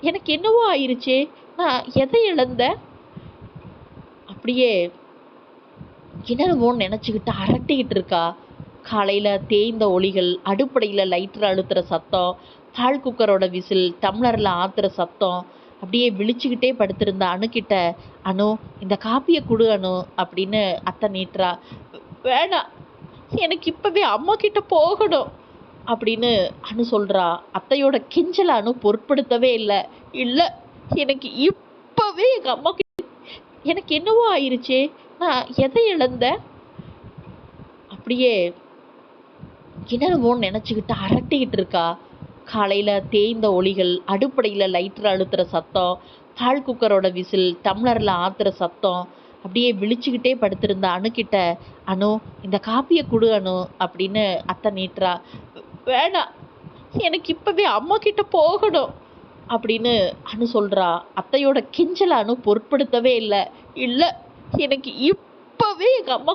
எனக்கு என்னவோ ஆயிருச்சே! நான் எதை இழந்தேன்? அப்படியே என்னென்னமோன்னு நெனச்சுக்கிட்டு அரட்டிக்கிட்டு இருக்கா. காலையில தேய்ந்த ஒலிகள், அடுப்படியில லைட்டர் அழுத்துற சத்தம், பால் குக்கரோட விசில், டம்ளர்ல ஆத்துற சத்தம். அப்படியே விழிச்சுக்கிட்டே படுத்திருந்த அணுகிட்ட, "அனு, இந்த காப்பிய குடு அனு" அப்படின்னு அத்தை நீட்டுறா. "வேணாம். எனக்கு இப்பவே அம்மா கிட்ட போகணும்" அப்படின்னு அனு சொல்றா. அத்தையோட கெஞ்சல அனு பொருட்படுத்தவே இல்ல. "இல்ல, எனக்கு இப்பவே எங்க அம்மா எனக்கு என்னவோ ஆயிருச்சே! நான் எதை இழந்தேன்?" அப்படியே என்னென்னமோன்னு நெனச்சுக்கிட்டு அரட்டிக்கிட்டு இருக்கா. காலையில தேய்ந்த ஒலிகள், அடுப்படியில லைட்டர் அழுத்துற சத்தம், பால் குக்கரோட விசில், டம்ளர்ல ஆத்துற சத்தம். அப்படியே விழிச்சுக்கிட்டே படுத்திருந்த அணுகிட்ட, "அனு, இந்த காப்பிய குடு அனு" அப்படின்னு அத்தை நீட்டுறா. "வேணாம். எனக்கு இப்பவே அம்மா கிட்ட போகணும்" அப்படின்னு அனு சொல்றா. அத்தையோட கெஞ்சல அனு பொருட்படுத்தவே இல்ல. "இல்ல, எனக்கு இப்பவே எங்க அம்மா